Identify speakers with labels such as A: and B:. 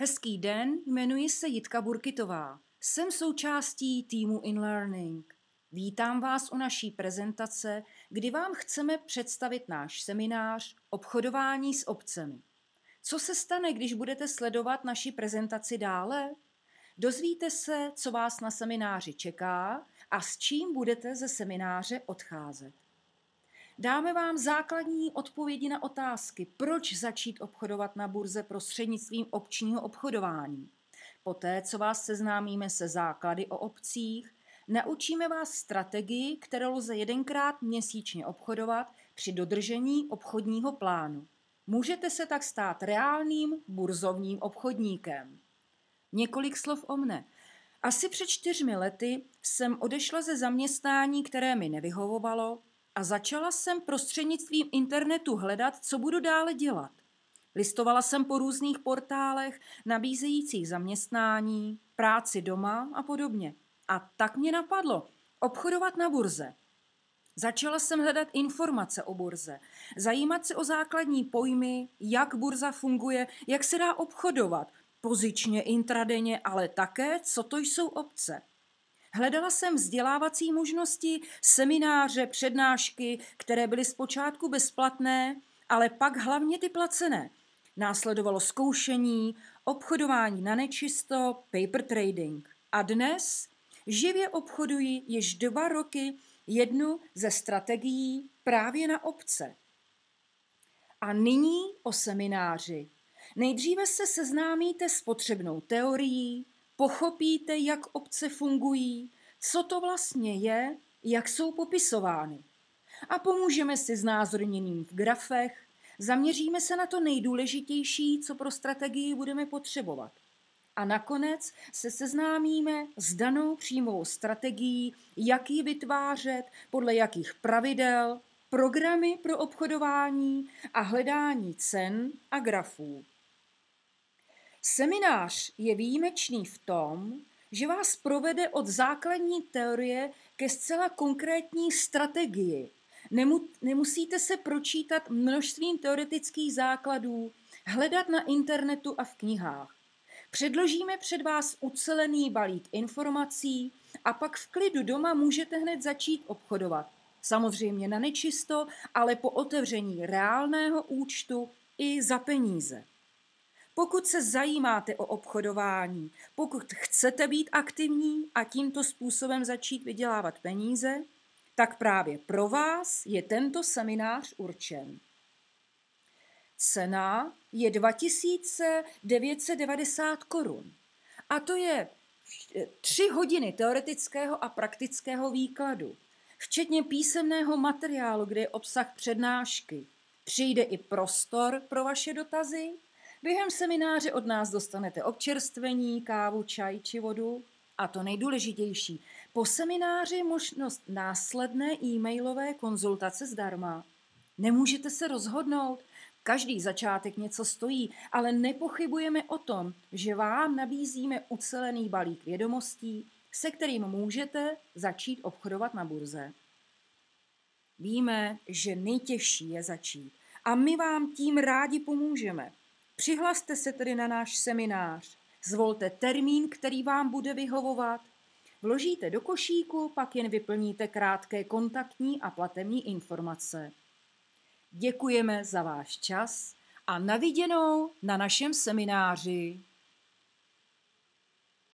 A: Hezký den, jmenuji se Jitka Burkitová. Jsem součástí týmu InLearning. Vítám vás u naší prezentace, kdy vám chceme představit náš seminář Obchodování s obcemi. Co se stane, když budete sledovat naši prezentaci dále? Dozvíte se, co vás na semináři čeká a s čím budete ze semináře odcházet. Dáme vám základní odpovědi na otázky, proč začít obchodovat na burze prostřednictvím opčního obchodování. Poté, co vás seznámíme se základy o opcích, naučíme vás strategii, kterou lze jedenkrát měsíčně obchodovat při dodržení obchodního plánu. Můžete se tak stát reálným burzovním obchodníkem. Několik slov o mne. Asi před 4 lety jsem odešla ze zaměstnání, které mi nevyhovovalo, a začala jsem prostřednictvím internetu hledat, co budu dále dělat. Listovala jsem po různých portálech nabízejících zaměstnání, práci doma a podobně. A tak mě napadlo obchodovat na burze. Začala jsem hledat informace o burze, zajímat se o základní pojmy, jak burza funguje, jak se dá obchodovat, pozičně, intradenně, ale také, co to jsou opce. Hledala jsem vzdělávací možnosti, semináře, přednášky, které byly zpočátku bezplatné, ale pak hlavně ty placené. Následovalo zkoušení, obchodování na nečisto, paper trading. A dnes živě obchoduji již 2 roky jednu ze strategií právě na opce. A nyní o semináři. Nejdříve se seznámíte s potřebnou teorií, pochopíte, jak opce fungují, co to vlastně je, jak jsou popisovány. A pomůžeme si znázorněním v grafech, zaměříme se na to nejdůležitější, co pro strategii budeme potřebovat. A nakonec se seznámíme s danou příjmovou strategií, jak ji vytvářet, podle jakých pravidel, programy pro obchodování a hledání cen a grafů. Seminář je výjimečný v tom, že vás provede od základní teorie ke zcela konkrétní strategii. Nemusíte se pročítat množstvím teoretických základů, hledat na internetu a v knihách. Předložíme před vás ucelený balík informací a pak v klidu doma můžete hned začít obchodovat. Samozřejmě na nečisto, ale po otevření reálného účtu i za peníze. Pokud se zajímáte o obchodování, pokud chcete být aktivní a tímto způsobem začít vydělávat peníze, tak právě pro vás je tento seminář určen. Cena je 2990 korun. A to je 3 hodiny teoretického a praktického výkladu, včetně písemného materiálu, kde je obsah přednášky. Přijde i prostor pro vaše dotazy. Během semináře od nás dostanete občerstvení, kávu, čaj či vodu. A to nejdůležitější, po semináři možnost následné e-mailové konzultace zdarma. Nemůžete se rozhodnout, každý začátek něco stojí, ale nepochybujeme o tom, že vám nabízíme ucelený balík vědomostí, se kterým můžete začít obchodovat na burze. Víme, že nejtěžší je začít a my vám tím rádi pomůžeme. Přihlaste se tedy na náš seminář, zvolte termín, který vám bude vyhovovat, vložíte do košíku, pak jen vyplníte krátké kontaktní a platební informace. Děkujeme za váš čas a na viděnou na našem semináři.